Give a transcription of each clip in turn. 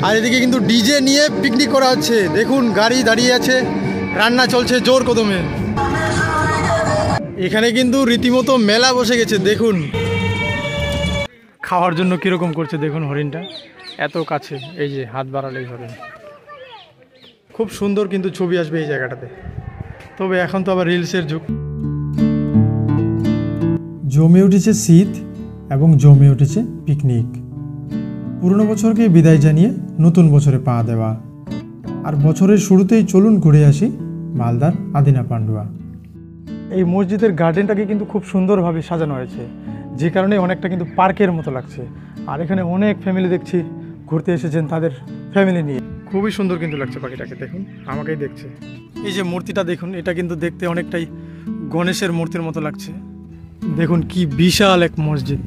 আর এদিকে কিন্তু ডিজে নিয়ে পিকনিক করা হচ্ছে। দেখুন গাড়ি দাঁড়িয়ে আছে, রান্না চলছে জোর কদমে। এখানে কিন্তু রীতিমতো মেলা বসে গেছে। দেখুন খাওয়ার জন্য কীরকম করছে দেখুন হরিণটা, এত কাছে, এই যে হাত বাড়ালেই হরিণ। খুব সুন্দর কিন্তু ছবি আসবে এই জায়গাটাতে। তবে এখন তো আবার রিলসের যুগ। জমে উঠেছে শীত এবং জমে উঠেছে পিকনিক। পুরনো বছরকে বিদায় জানিয়ে নতুন বছরে পা দেওয়া। আর বছরের শুরুতেই চলুন ঘুরে আসি মালদার আদিনা পান্ডুয়া। এই মসজিদের গার্ডেনটাকে কিন্তু খুব সুন্দরভাবে সাজানো হয়েছে, যে কারণে অনেকটা কিন্তু পার্কের মতো লাগছে। আর এখানে অনেক ফ্যামিলি দেখছি ঘুরতে এসেছেন তাদের ফ্যামিলি নিয়ে। খুবই সুন্দর কিন্তু লাগছে পাখিটাকে, দেখুন আমাকেই দেখছে। এই যে মূর্তিটা দেখুন, এটা কিন্তু দেখতে অনেকটাই গণেশের মূর্তির মতো লাগছে। দেখুন কি বিশাল এক মসজিদ।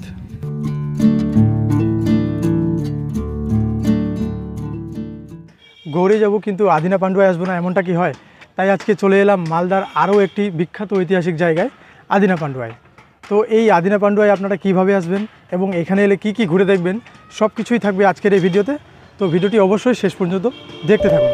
গৌড়ে যাব কিন্তু আদিনা পান্ডুয়ায় আসবো না, এমনটা কি হয়? তাই আজকে চলে এলাম মালদার আরও একটি বিখ্যাত ঐতিহাসিক জায়গায়, আদিনা পান্ডুয়ায়। তো এই আদিনা পান্ডুয়ায় আপনারা কিভাবে আসবেন এবং এখানে এলে কি কি ঘুরে দেখবেন, সব কিছুই থাকবে আজকের এই ভিডিওতে। তো ভিডিওটি অবশ্যই শেষ পর্যন্ত দেখতে থাকুন।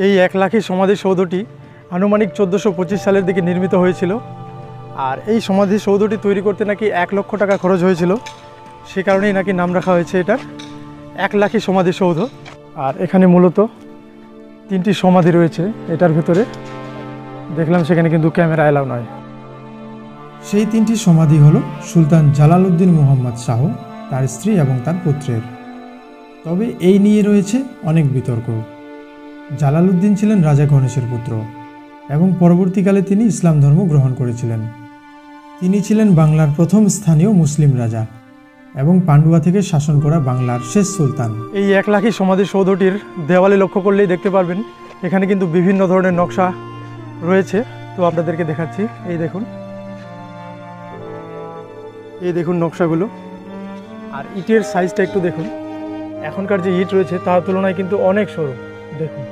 এই 1 লাখী সমাধিসৌধটি আনুমানিক 1425 সালের দিকে নির্মিত হয়েছিল। আর এই সমাধিসৌধটি তৈরি করতে নাকি 1 লক্ষ টাকা খরচ হয়েছিল। সে কারণেই নাকি নাম রাখা হয়েছে এটার 1 লাখী সমাধিসৌধ। আর এখানে মূলত 3টি সমাধি রয়েছে এটার ভেতরে। দেখলাম সেখানে কিন্তু ক্যামেরা এলাও নয়। সেই 3টি সমাধি হলো সুলতান জালালউদ্দিন মুহাম্মদ শাহ, তার স্ত্রী এবং তার পুত্রের। তবে এই নিয়ে রয়েছে অনেক বিতর্ক। জালালউদ্দিন ছিলেন রাজা গণেশের পুত্র এবং পরবর্তীকালে তিনি ইসলাম ধর্ম গ্রহণ করেছিলেন। তিনি ছিলেন বাংলার প্রথম স্থানীয় মুসলিম রাজা এবং পান্ডুয়া থেকে শাসন করা বাংলার শেষ সুলতান। এই 1 লাখী সমাধিসৌধটির দেওয়ালে লক্ষ্য করলেই দেখতে পারবেন এখানে কিন্তু বিভিন্ন ধরনের নকশা রয়েছে। তো আপনাদেরকে দেখাচ্ছি, এই দেখুন নকশাগুলো। আর ইটের সাইজটা একটু দেখুন, এখনকার যে ইট রয়েছে তার তুলনায় কিন্তু অনেক সরু। দেখুন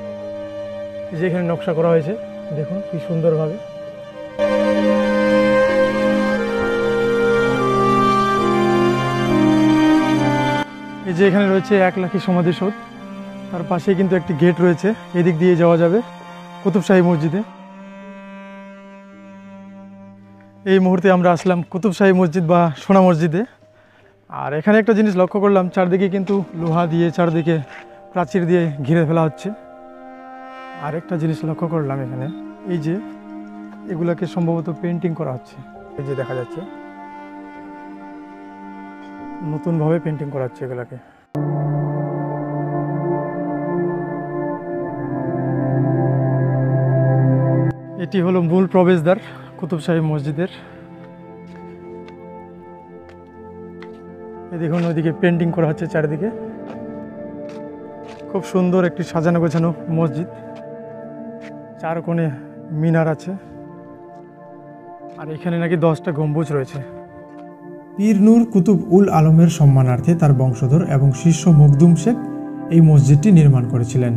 এই যে এখানে নকশা করা হয়েছে, দেখুন কি সুন্দরভাবে। এই যে এখানে রয়েছে 1 লাখী সমাধিসৌধ, তার পাশেই কিন্তু একটি গেট রয়েছে, এদিক দিয়ে যাওয়া যাবে কুতুবশাহী মসজিদে। এই মুহূর্তে আমরা আসলাম কুতুবশাহী মসজিদ বা সোনা মসজিদে। আর এখানে একটা জিনিস লক্ষ্য করলাম, চারদিকে কিন্তু লোহা দিয়ে চারদিকে প্রাচীর দিয়ে ঘিরে ফেলা হচ্ছে। আর একটা জিনিস লক্ষ্য করলাম এখানে, এই যে এগুলাকে সম্ভবত পেন্টিং করা হচ্ছে। এই যে দেখা যাচ্ছে নতুনভাবে পেন্টিং করা হচ্ছে এগুলাকে। এটি হলো মূল প্রবেশদ্বার কুতুবশাহী মসজিদের। এই দেখুন ওইদিকে পেন্টিং করা হচ্ছে চারিদিকে। খুব সুন্দর একটি সাজানো গোছানো মসজিদ, 4 কোণে মিনার আছে। আর এখানে নাকি 10টা গম্বুজ রয়েছে। পীর নূর কুতুব উল আলমের সম্মানার্থে তার বংশধর এবং শিষ্য মখদুম শেখ এই মসজিদটি নির্মাণ করেছিলেন।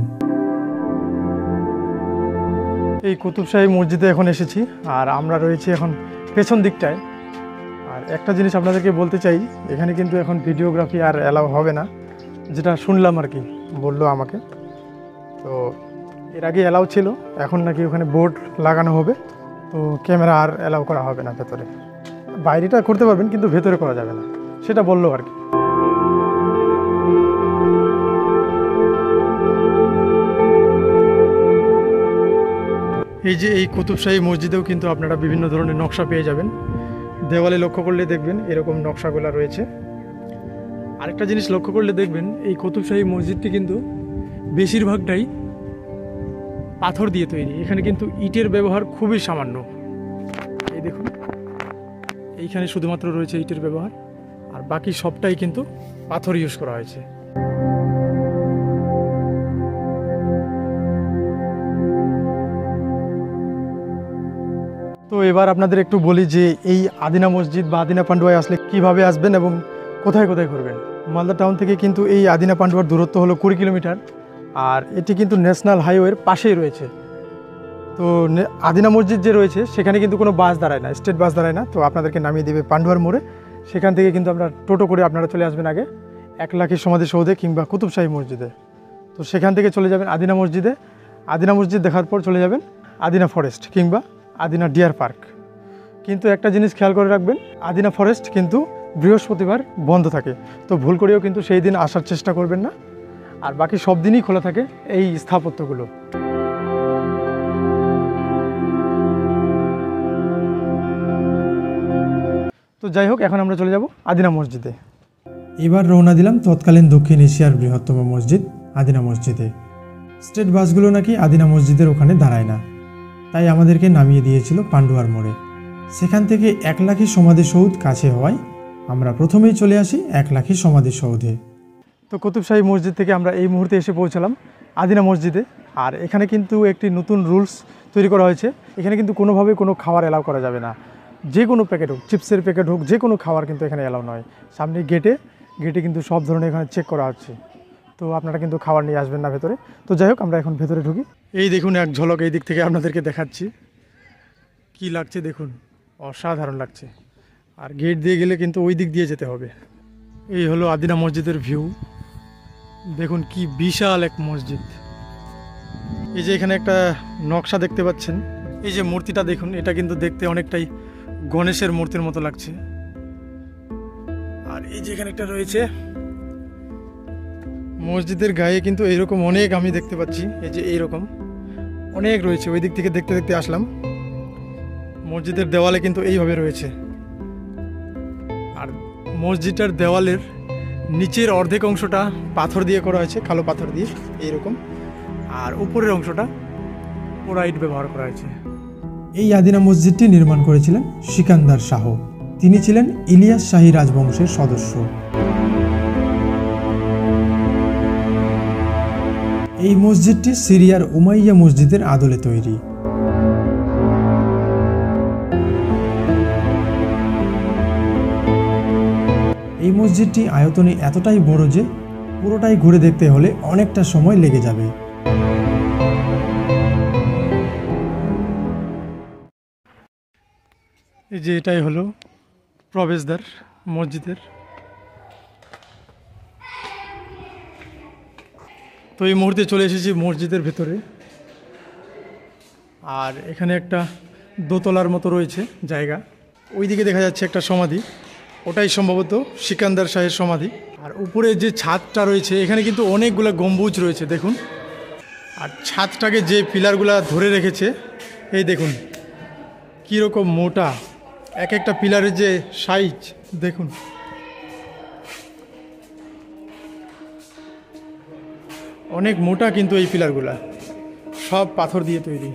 এই কুতুবশাহী মসজিদে এখন এসেছি, আর আমরা রয়েছি এখন পেছন দিকটায়। আর একটা জিনিস আপনাদেরকে বলতে চাই, এখানে কিন্তু এখন ভিডিওগ্রাফি আর অ্যালাউ হবে না, যেটা শুনলাম আর কি, বললো আমাকে। তো এর আগে অ্যালাউ ছিল, এখন নাকি ওখানে বোর্ড লাগানো হবে, তো ক্যামেরা আর অ্যালাউ করা হবে না ভেতরে। বাইরেটা করতে পারবেন কিন্তু ভেতরে করা যাবে না, সেটা বললো আর কি। এই যে এই কুতুবশাহী মসজিদেও কিন্তু আপনারা বিভিন্ন ধরনের নকশা পেয়ে যাবেন। দেওয়ালে লক্ষ্য করলে দেখবেন এরকম নকশাগুলো রয়েছে। আরেকটা জিনিস লক্ষ্য করলে দেখবেন এই কুতুবশাহী মসজিদটি কিন্তু বেশিরভাগটাই পাথর দিয়ে তৈরি। এখানে কিন্তু ইটের ব্যবহার খুবই সামান্য। এই দেখুন এইখানে শুধুমাত্র রয়েছে ইটের ব্যবহার, আর বাকি সবটাই কিন্তু পাথর ইউজ করা হয়েছে। তো এবার আপনাদের একটু বলি যে এই আদিনা মসজিদ বা আদিনা পান্ডুয়ায় আসলে কিভাবে আসবেন এবং কোথায় কোথায় ঘুরবেন। মালদা টাউন থেকে কিন্তু এই আদিনা পান্ডুয়ার দূরত্ব হলো 20 কিলোমিটার, আর এটি কিন্তু ন্যাশনাল হাইওয়ের পাশেই রয়েছে। তো তো আদিনা মসজিদ যে রয়েছে সেখানে কিন্তু কোনো বাস দাঁড়ায় না, স্টেট বাস দাঁড়ায় না। তো আপনাদেরকে নামিয়ে দেবে পান্ডুয়ার মোড়ে। সেখান থেকে কিন্তু আপনারা টোটো করে আপনারা চলে আসবেন আগে একলাখীর সমাধিসৌধে কিংবা কুতুবশাহী মসজিদে। তো সেখান থেকে চলে যাবেন আদিনা মসজিদে। আদিনা মসজিদ দেখার পর চলে যাবেন আদিনা ফরেস্ট কিংবা আদিনা ডিয়ার পার্ক। কিন্তু একটা জিনিস খেয়াল করে রাখবেন, আদিনা ফরেস্ট কিন্তু বৃহস্পতিবার বন্ধ থাকে। তো ভুল করেও কিন্তু সেই দিন আসার চেষ্টা করবেন না, আর বাকি সব দিনই খোলা থাকে এই স্থাপত্যগুলো। তো যাই হোক, এখন আমরা চলে যাব আদিনা মসজিদে। এবার রওনা দিলাম তৎকালীন দক্ষিণ এশিয়ার বৃহত্তম মসজিদ আদিনা মসজিদে। স্টেট বাসগুলো নাকি আদিনা মসজিদের ওখানে দাঁড়ায় না, তাই আমাদেরকে নামিয়ে দিয়েছিল পান্ডুয়ার মোড়ে। সেখান থেকে একলাখী সমাধিসৌধ কাছে হওয়ায় আমরা প্রথমেই চলে আসি একলাখী সমাধিসৌধে। তো কুতুবশাহী মসজিদ থেকে আমরা এই মুহূর্তে এসে পৌঁছালাম আদিনা মসজিদে। আর এখানে কিন্তু একটি নতুন রুলস তৈরি করা হয়েছে। এখানে কিন্তু কোনোভাবে কোনো খাবার অ্যালাউ করা যাবে না। যে কোনো প্যাকেট হোক, চিপসের প্যাকেট হোক, যে কোনো খাবার কিন্তু এখানে অ্যালাউ নয়। সামনে গেটে কিন্তু সব ধরনের এখানে চেক করা হচ্ছে। তো আপনারা কিন্তু খাবার নিয়ে আসবেন না ভেতরে। তো যাই হোক, আমরা এখন ভেতরে ঢুকি। এই দেখুন এক ঝলক এই দিক থেকে আপনাদেরকে দেখাচ্ছি, কি লাগছে দেখুন, অসাধারণ লাগছে। আর গেট দিয়ে গেলে কিন্তু ওই দিক দিয়ে যেতে হবে। এই হলো আদিনা মসজিদের ভিউ। দেখুন কি বিশাল এক মসজিদ। এই যে এখানে একটা নকশা দেখতে পাচ্ছেন, এই যে মূর্তিটা দেখুন, এটা কিন্তু দেখতে অনেকটাই গণেশের মূর্তির মতো লাগছে। আর এই যে এখানে একটা রয়েছে মসজিদের গায়ে কিন্তু এইরকম অনেক আমি দেখতে পাচ্ছি। এই যে এইরকম অনেক রয়েছে। ওই দিক থেকে দেখতে দেখতে আসলাম। মসজিদের দেওয়ালে কিন্তু এইভাবে রয়েছে। আর মসজিদটার দেওয়ালের নিচের অর্ধেক অংশটা পাথর দিয়ে করা হয়েছে, কালো পাথর দিয়ে এইরকম। আর উপরের অংশটা পোড়াইট ব্যবহার করা হয়েছে। এই আদিনা মসজিদটি নির্মাণ করেছিলেন সিকান্দার শাহ। তিনি ছিলেন ইলিয়াস শাহী রাজবংশের সদস্য। এই মসজিদটি সিরিয়ার উমাইয়া মসজিদের আদলে তৈরি। এই মসজিদটি আয়তনে এতটাই বড় যে পুরোটাই ঘুরে দেখতে হলে অনেকটা সময় লেগে যাবে। এই যে এটাই হলো প্রবেশদ্বার মসজিদের। তো এই মুহূর্তে চলে এসেছি মসজিদের ভেতরে। আর এখানে একটা দোতলার মতো রয়েছে জায়গা। ওইদিকে দেখা যাচ্ছে একটা সমাধি, ওটাই সম্ভবত সিকান্দার শাহের সমাধি। আর উপরে যে ছাদটা রয়েছে, এখানে কিন্তু অনেকগুলো গম্বুজ রয়েছে দেখুন। আর ছাদটাকে যে পিলারগুলো ধরে রেখেছে, এই দেখুন কীরকম মোটা, এক একটা পিলারের যে সাইজ দেখুন। অনেক মোটা কিন্তু এই পিলারগুলা, সব পাথর দিয়ে তৈরি।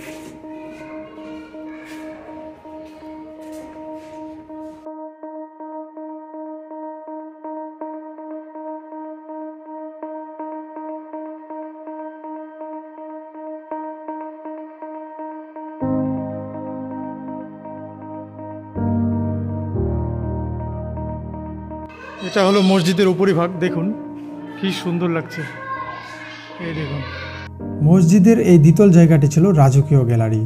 এটা হলো মসজিদের উপরিভাগ, দেখুন কি সুন্দর লাগছে। এই দেখুন, মসজিদের এই দ্বিতল জায়গাটি ছিল রাজকীয় গ্যালারি,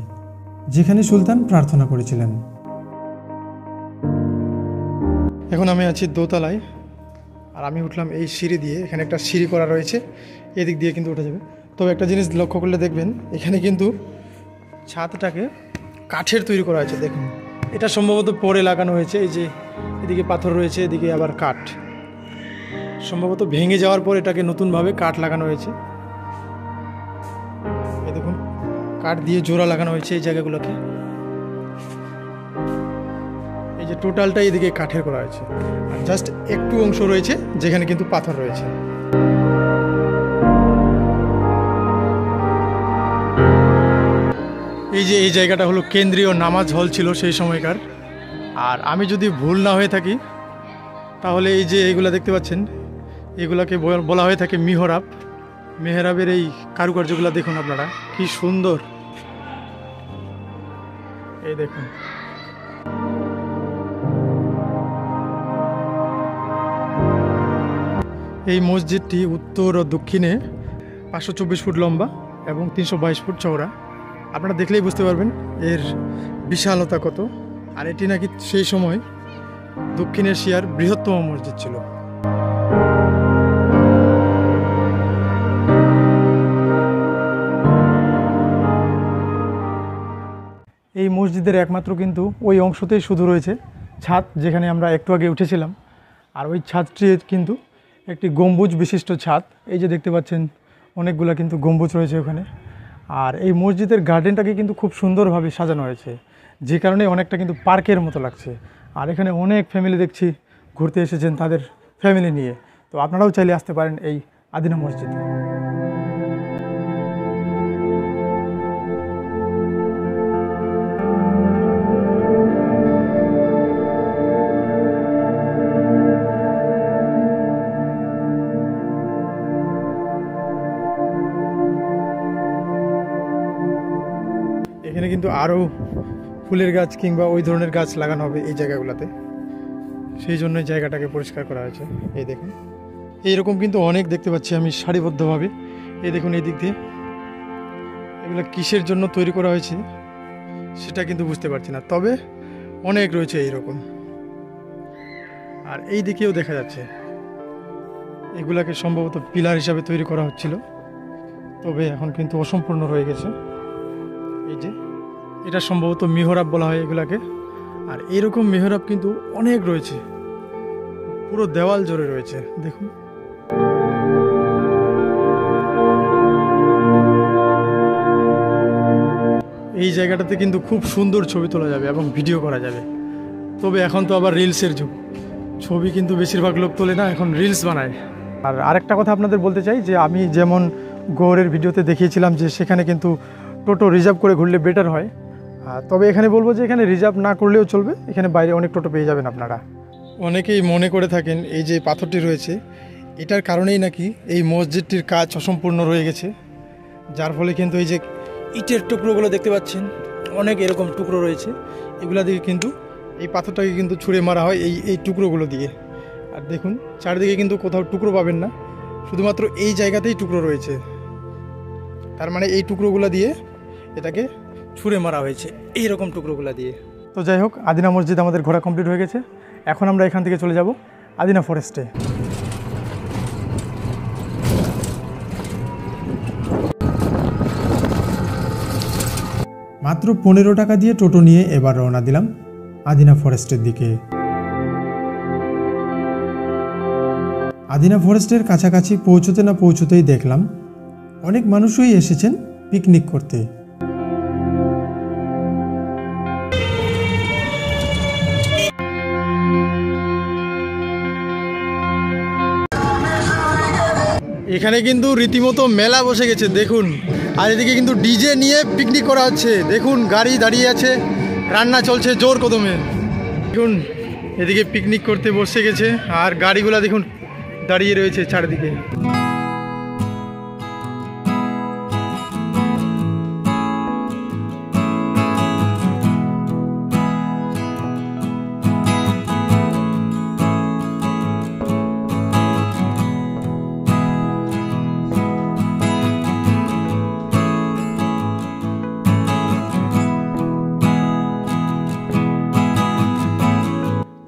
যেখানে সুলতান প্রার্থনা করেছিলেন। এখন আমি আছি দোতলায়, আর আমি উঠলাম এই সিঁড়ি দিয়ে। এখানে একটা সিঁড়ি করা রয়েছে, এদিক দিয়ে কিন্তু উঠে যাবে। তবে একটা জিনিস লক্ষ্য করলে দেখবেন, এখানে কিন্তু ছাদটাকে কাঠের তৈরি করা হয়েছে দেখুন। এটা সম্ভবত পরে লাগানো হয়েছে। এই যে এদিকে পাথর রয়েছে, এদিকে আবার কাঠ। সম্ভবত ভেঙে যাওয়ার পর এটাকে নতুনভাবে কাঠ লাগানো হয়েছে। এই দেখুন, কাঠ দিয়ে জোড়া লাগানো হয়েছে এই জায়গাগুলোকে। এই যে টোটালটা এদিকে কাঠের করা হয়েছে, আর জাস্ট একটু অংশ রয়েছে যেখানে কিন্তু পাথর রয়েছে। এই যে এই জায়গাটা হলো কেন্দ্রীয় নামাজ হল ছিল সেই সময়কার। আর আমি যদি ভুল না হয়ে থাকি, তাহলে এই যে এইগুলা দেখতে পাচ্ছেন, এগুলাকে বলা হয়ে থাকে মিহরাব। মেহরাবের এই কারুকার্যগুলো দেখুন আপনারা, কি সুন্দর। এই দেখুন, এই মসজিদটি উত্তর ও দক্ষিণে 524 ফুট লম্বা এবং 322 ফুট চওড়া। আপনারা দেখলেই বুঝতে পারবেন এর বিশালতা কত। আর এটি নাকি সেই সময় দক্ষিণ এশিয়ার বৃহত্তম মসজিদ ছিল। এই মসজিদের একমাত্র কিন্তু ওই অংশতেই শুধু রয়েছে ছাদ, যেখানে আমরা একটু আগে উঠেছিলাম। আর ওই ছাদটির কিন্তু একটি গম্বুজ বিশিষ্ট ছাদ। এই যে দেখতে পাচ্ছেন অনেকগুলা কিন্তু গম্বুজ রয়েছে ওখানে। আর এই মসজিদের গার্ডেনটাকে কিন্তু খুব সুন্দরভাবে সাজানো হয়েছে, যে কারণে অনেকটা কিন্তু পার্কের মতো লাগছে। আর এখানে অনেক ফ্যামিলি দেখছি ঘুরতে এসেছেন তাদের ফ্যামিলি নিয়ে। তো আপনারাও চাইলে আসতে পারেন এই আদিনা মসজিদে। এখানে কিন্তু আরও ফুলের গাছ কিংবা ওই ধরনের গাছ লাগানো হবে এই জায়গাগুলোতে, সেই জন্যই জায়গাটাকে পরিষ্কার করা হয়েছে। এই দেখুন এইরকম কিন্তু অনেক দেখতে পাচ্ছি আমি সারিবদ্ধভাবে। এই দেখুন এই দিক দিয়ে এগুলো কিসের জন্য তৈরি করা হয়েছে সেটা কিন্তু বুঝতে পারছি না, তবে অনেক রয়েছে এইরকম। আর এই দিকেও দেখা যাচ্ছে এগুলাকে সম্ভবত পিলার হিসাবে তৈরি করা হচ্ছিল, তবে এখন কিন্তু অসম্পূর্ণ রয়ে গেছে। এই যে এটা সম্ভবত মিহরাব বলা হয় এগুলাকে। আর এরকম মিহরাব কিন্তু অনেক রয়েছে, পুরো দেওয়াল জুড়ে রয়েছে। দেখুন এই জায়গাটাতে কিন্তু খুব সুন্দর ছবি তোলা যাবে এবং ভিডিও করা যাবে। তবে এখন তো আবার রিলসের যুগ, ছবি কিন্তু বেশিরভাগ লোক তোলে না, এখন রিলস বানায়। আর আরেকটা কথা আপনাদের বলতে চাই যে আমি যেমন গৌড়ের ভিডিওতে দেখিয়েছিলাম যে সেখানে কিন্তু টোটো রিজার্ভ করে ঘুরলে বেটার হয়। তবে এখানে বলবো যে এখানে রিজার্ভ না করলেও চলবে, এখানে বাইরে অনেক টোটো পেয়ে যাবেন আপনারা। অনেকেই মনে করে থাকেন এই যে পাথরটি রয়েছে এটার কারণেই নাকি এই মসজিদটির কাজ অসম্পূর্ণ রয়ে গেছে, যার ফলে কিন্তু এই যে ইটের টুকরোগুলো দেখতে পাচ্ছেন অনেক এরকম টুকরো রয়েছে, এগুলা দিয়ে কিন্তু এই পাথরটাকে কিন্তু ছুঁড়ে মারা হয় এই টুকরোগুলো দিয়ে। আর দেখুন চারিদিকে কিন্তু কোথাও টুকরো পাবেন না, শুধুমাত্র এই জায়গাতেই টুকরো রয়েছে। তার মানে এই টুকরোগুলো দিয়ে এটাকে ছুঁড়ে মারা হয়েছে, এইরকম টুকরোগুলো দিয়ে। তো যাই হোক, আদিনা মসজিদ আমাদের ঘোরা কমপ্লিট হয়ে গেছে। এখন আমরা এখান থেকে চলে যাব আদিনা ফরেস্টে। মাত্র 15 টাকা দিয়ে টোটো নিয়ে এবার রওনা দিলাম আদিনা ফরেস্টের দিকে। আদিনা ফরেস্টের কাছাকাছি পৌঁছতে না পৌঁছতেই দেখলাম অনেক মানুষই এসেছেন পিকনিক করতে। এখানে কিন্তু রীতিমতো মেলা বসে গেছে দেখুন। আর এদিকে কিন্তু ডিজে নিয়ে পিকনিক করা হচ্ছে, দেখুন গাড়ি দাঁড়িয়ে আছে, রান্না চলছে জোর কদমে। দেখুন এদিকে পিকনিক করতে বসে গেছে, আর গাড়িগুলা দেখুন দাঁড়িয়ে রয়েছে চারিদিকে।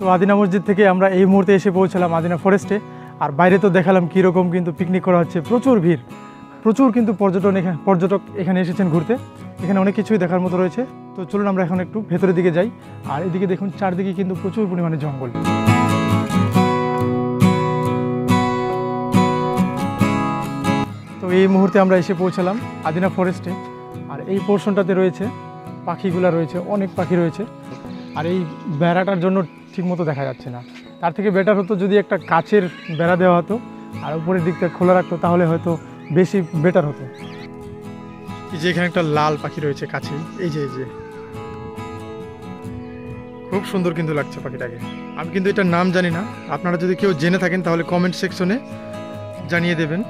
তো আদিনা মসজিদ থেকে আমরা এই মুহূর্তে এসে পৌঁছালাম আদিনা ফরেস্টে। আর বাইরে তো দেখালাম কীরকম কিন্তু পিকনিক করা হচ্ছে, প্রচুর ভিড়, প্রচুর কিন্তু পর্যটক এখানে এসেছেন ঘুরতে। এখানে অনেক কিছুই দেখার মতো রয়েছে। তো চলুন আমরা এখন একটু ভেতরের দিকে যাই। আর এদিকে দেখুন চারদিকে কিন্তু প্রচুর পরিমাণে জঙ্গল। তো এই মুহূর্তে আমরা এসে পৌঁছালাম আদিনা ফরেস্টে। আর এই পোর্শনটাতে রয়েছে পাখিগুলা রয়েছে, অনেক পাখি রয়েছে। আর এই বেড়াটার জন্য ঠিকমতো দেখা যাচ্ছে না, তার থেকে বেটার হতো যদি একটা কাচের বেড়া দেওয়া হতো আর উপরের দিকটা খোলা রাখতো, তাহলে হয়তো বেশি বেটার হতো। এই যে এখানে একটা লাল পাখি রয়েছে কাছেই, এই যে খুব সুন্দর কিন্তু লাগছে পাখিটাকে। আমি কিন্তু এটার নাম জানি না, আপনারা যদি কেউ জেনে থাকেন তাহলে কমেন্ট সেকশনে জানিয়ে দেবেন।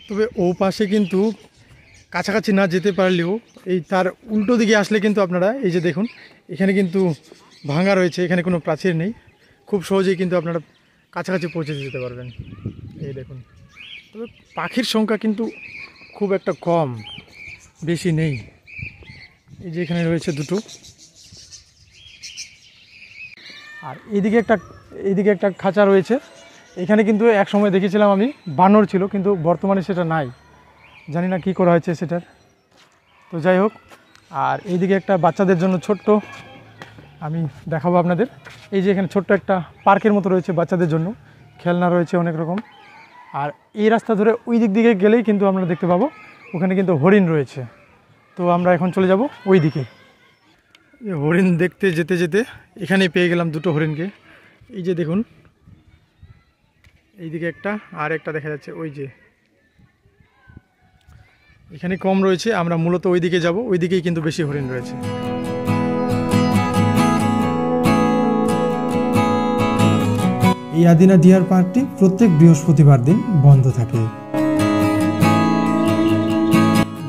তবে ও পাশে কিন্তু কাছাকাছি না যেতে পারলেও এই তার উল্টো দিকে আসলে কিন্তু আপনারা এই যে দেখুন এখানে কিন্তু ভাঙা রয়েছে, এখানে কোনো প্রাচীর নেই, খুব সহজেই কিন্তু আপনারা কাছাকাছি পৌঁছে যেতে পারবেন। এই দেখুন, তবে পাখির সংখ্যা কিন্তু খুব একটা কম, বেশি নেই। এই যে এখানে রয়েছে দুটো, আর এইদিকে একটা খাঁচা রয়েছে। এখানে কিন্তু এক সময় দেখেছিলাম আমি বানর ছিল, কিন্তু বর্তমানে সেটা নাই, জানি না কি করা হয়েছে সেটার। তো যাই হোক, আর এইদিকে একটা বাচ্চাদের জন্য ছোট্ট আমি দেখাবো আপনাদের। এই যে এখানে ছোট্ট একটা পার্কের মতো রয়েছে বাচ্চাদের জন্য, খেলনা রয়েছে অনেক রকম। আর এই রাস্তা ধরে ওই দিক দিকে গেলেই কিন্তু আমরা দেখতে পাবো ওখানে কিন্তু হরিণ রয়েছে। তো আমরা এখন চলে যাব ওই দিকে। হরিণ দেখতে যেতে যেতে এখানে পেয়ে গেলাম দুটো হরিণকে। এই যে দেখুন, এইদিকে একটা আর একটা দেখা যাচ্ছে, ওই যে এখানে কম রয়েছে, আমরা মূলত ওই দিকে যাব, ওই দিকেই কিন্তু বেশি হরিণ রয়েছে। এই আদিনা ডিয়ার পার্কটি প্রত্যেক বৃহস্পতিবার দিন বন্ধ থাকে।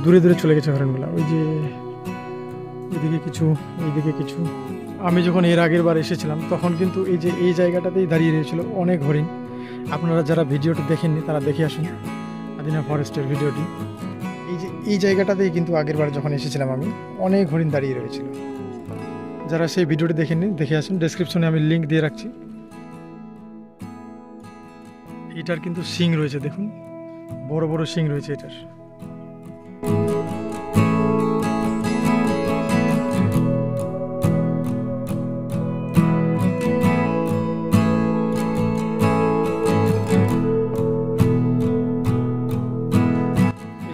দূরে দূরে চলে গেছে হরিণগুলা, ওই যে এদিকে কিছু, এইদিকে কিছু। আমি যখন এর আগের বার এসেছিলাম তখন কিন্তু এই যে এই জায়গাটাতেই দাঁড়িয়ে রয়েছিল অনেক হরিণ। আপনারা যারা ভিডিওটি দেখেননি তারা দেখে আসুন আদিনা ফরেস্টের ভিডিওটি। এই যে এই জায়গাটাতেই কিন্তু আগের বার যখন এসেছিলাম আমি, অনেক হরিণ দাঁড়িয়ে রয়েছিল। যারা সেই ভিডিওটি দেখেননি দেখে আসুন, ডেসক্রিপশনে আমি লিঙ্ক দিয়ে রাখছি। এটার কিন্তু শিং রয়েছে, দেখুন বড় বড় শিং রয়েছে এটার।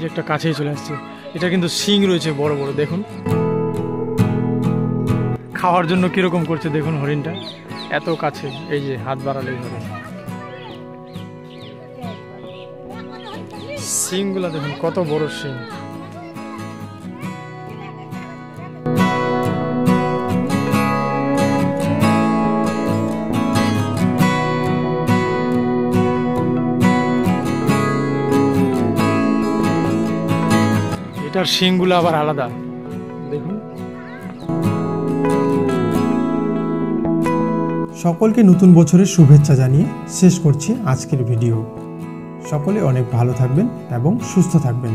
একটা কাছেই চলে আসছে, এটা কিন্তু শিং রয়েছে বড় বড়, দেখুন খাওয়ার জন্য কিরকম করছে দেখুন হরিণটা, এত কাছে, এই যে হাত বাড়ালেই হরিণ। শিংগুলা দেখুন কত বড় শিং। এটার শিংগুলো আবার আলাদা, দেখুন। সকলকে নতুন বছরের শুভেচ্ছা জানিয়ে শেষ করছি আজকের ভিডিও। সকলে অনেক ভালো থাকবেন এবং সুস্থ থাকবেন।